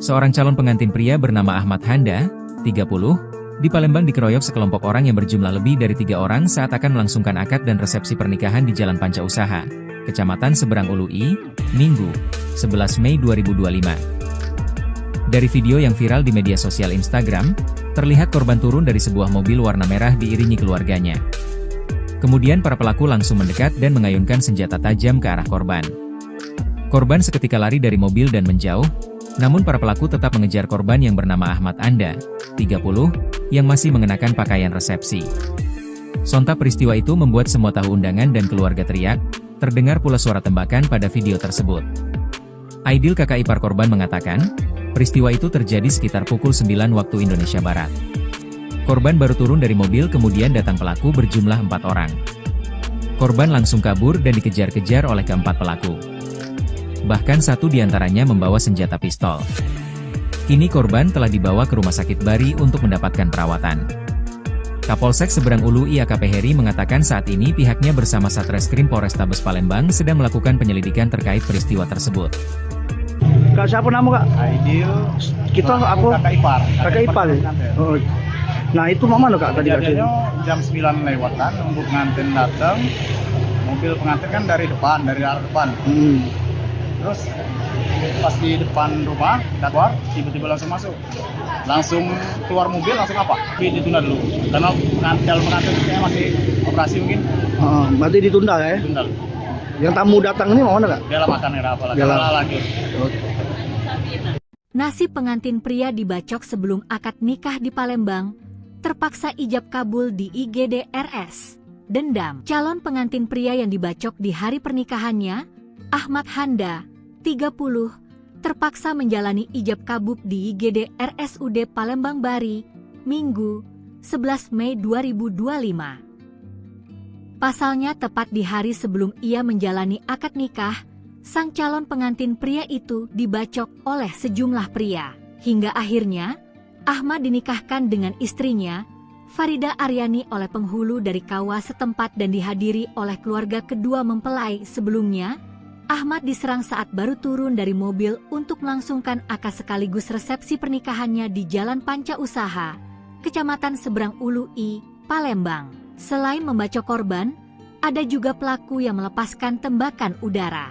Seorang calon pengantin pria bernama Ahmad Handa, 30, di Palembang dikeroyok sekelompok orang yang berjumlah lebih dari 3 orang saat akan melangsungkan akad dan resepsi pernikahan di Jalan Panca Usaha, Kecamatan Seberang Ului, Minggu, 11 Mei 2025. Dari video yang viral di media sosial Instagram, terlihat korban turun dari sebuah mobil warna merah diiringi keluarganya. Kemudian para pelaku langsung mendekat dan mengayunkan senjata tajam ke arah korban. Korban seketika lari dari mobil dan menjauh, namun para pelaku tetap mengejar korban yang bernama Ahmad Anda, 30, yang masih mengenakan pakaian resepsi. Sontak peristiwa itu membuat semua tahu undangan dan keluarga teriak, terdengar pula suara tembakan pada video tersebut. Aidil kakak ipar korban mengatakan, peristiwa itu terjadi sekitar pukul 9 waktu Indonesia Barat. Korban baru turun dari mobil kemudian datang pelaku berjumlah 4 orang. Korban langsung kabur dan dikejar-kejar oleh keempat pelaku. Bahkan satu diantaranya membawa senjata pistol. Kini korban telah dibawa ke Rumah Sakit Bari untuk mendapatkan perawatan. Kapolsek Seberang Ului AKP Heri mengatakan saat ini pihaknya bersama Satreskrim Polrestabes Palembang sedang melakukan penyelidikan terkait peristiwa tersebut. Kak, siapa nama Kak? Aidil. Kita apa? Kakak ipar. Kakak ipar. Oh. Nah itu mana Kak tadi? Kejadiannya jam 9 lewatan, nunggu pengantin datang. Mobil pengantin kan dari depan, dari arah depan. Terus pas di depan rumah, keluar, tiba-tiba langsung masuk. Langsung keluar mobil, langsung apa? Tapi ditunda dulu. Karena calon pengantin kayaknya masih operasi mungkin. Berarti ditunda ya? Ditunda dulu. Yang tamu datang ini mau mana Kak? Dia lah makan ya apa lagi. Lanjut. Nasib pengantin pria dibacok sebelum akad nikah di Palembang, terpaksa ijab kabul di IGD RS. Dendam. Calon pengantin pria yang dibacok di hari pernikahannya, Ahmad Handa, 30, terpaksa menjalani ijab kabul di IGD RSUD Palembang Bari, Minggu, 11 Mei 2025. Pasalnya tepat di hari sebelum ia menjalani akad nikah, sang calon pengantin pria itu dibacok oleh sejumlah pria. Hingga akhirnya, Ahmad dinikahkan dengan istrinya, Farida Aryani oleh penghulu dari KUA setempat dan dihadiri oleh keluarga kedua mempelai. Sebelumnya, Ahmad diserang saat baru turun dari mobil untuk melangsungkan akad sekaligus resepsi pernikahannya di Jalan Panca Usaha, Kecamatan Seberang Ului, Palembang. Selain membacok korban, ada juga pelaku yang melepaskan tembakan udara.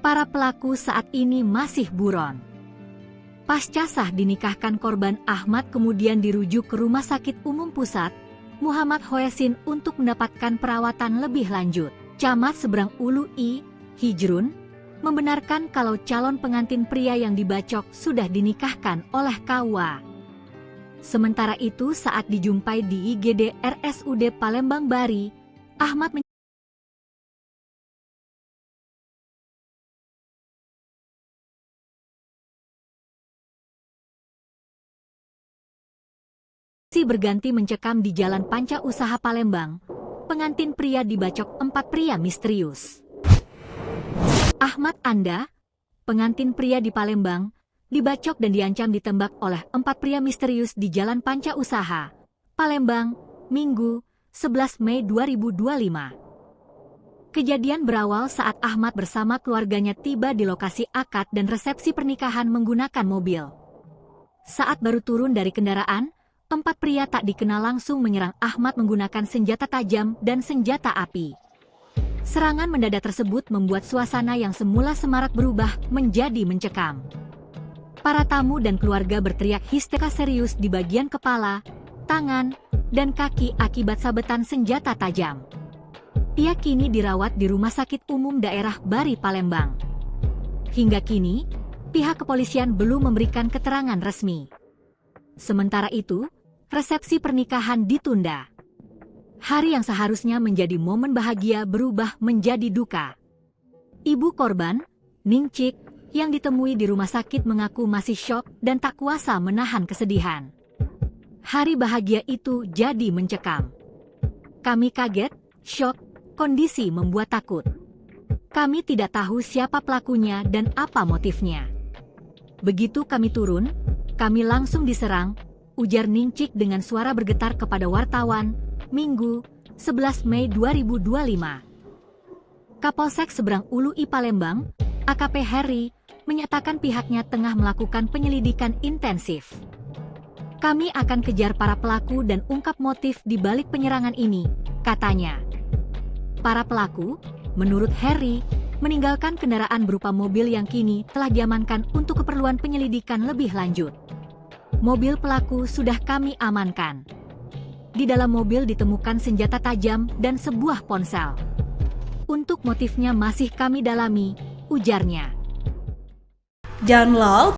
Para pelaku saat ini masih buron. Pasca sah dinikahkan korban, Ahmad kemudian dirujuk ke Rumah Sakit Umum Pusat Muhammad Hoesin untuk mendapatkan perawatan lebih lanjut. Camat Seberang Ului, Hijrun, membenarkan kalau calon pengantin pria yang dibacok sudah dinikahkan oleh KUA. Sementara itu saat dijumpai di IGD RSUD Palembang Bari, Ahmad berganti mencekam di Jalan Panca Usaha Palembang. Pengantin pria dibacok 4 pria misterius. Ahmad Anda, pengantin pria di Palembang, dibacok dan diancam ditembak oleh 4 pria misterius di Jalan Panca Usaha, Palembang, Minggu, 11 Mei 2025. Kejadian berawal saat Ahmad bersama keluarganya tiba di lokasi akad dan resepsi pernikahan menggunakan mobil. Saat baru turun dari kendaraan, 4 pria tak dikenal langsung menyerang Ahmad menggunakan senjata tajam dan senjata api. Serangan mendadak tersebut membuat suasana yang semula semarak berubah menjadi mencekam. Para tamu dan keluarga berteriak histeris serius di bagian kepala, tangan, dan kaki akibat sabetan senjata tajam. Ia kini dirawat di Rumah Sakit Umum Daerah Bari Palembang. Hingga kini, pihak kepolisian belum memberikan keterangan resmi. Sementara itu, resepsi pernikahan ditunda. Hari yang seharusnya menjadi momen bahagia berubah menjadi duka. Ibu korban, Ningcik, yang ditemui di rumah sakit mengaku masih syok dan tak kuasa menahan kesedihan. Hari bahagia itu jadi mencekam. Kami kaget, syok, kondisi membuat takut. Kami tidak tahu siapa pelakunya dan apa motifnya. Begitu kami turun, kami langsung diserang, ujar Ningcik dengan suara bergetar kepada wartawan, Minggu, 11 Mei 2025. Kapolsek Seberang Ului Palembang, AKP Heri, menyatakan pihaknya tengah melakukan penyelidikan intensif. Kami akan kejar para pelaku dan ungkap motif di balik penyerangan ini, katanya. Para pelaku, menurut Harry, meninggalkan kendaraan berupa mobil yang kini telah diamankan untuk keperluan penyelidikan lebih lanjut. Mobil pelaku sudah kami amankan. Di dalam mobil ditemukan senjata tajam dan sebuah ponsel. Untuk motifnya masih kami dalami, ujarnya. Download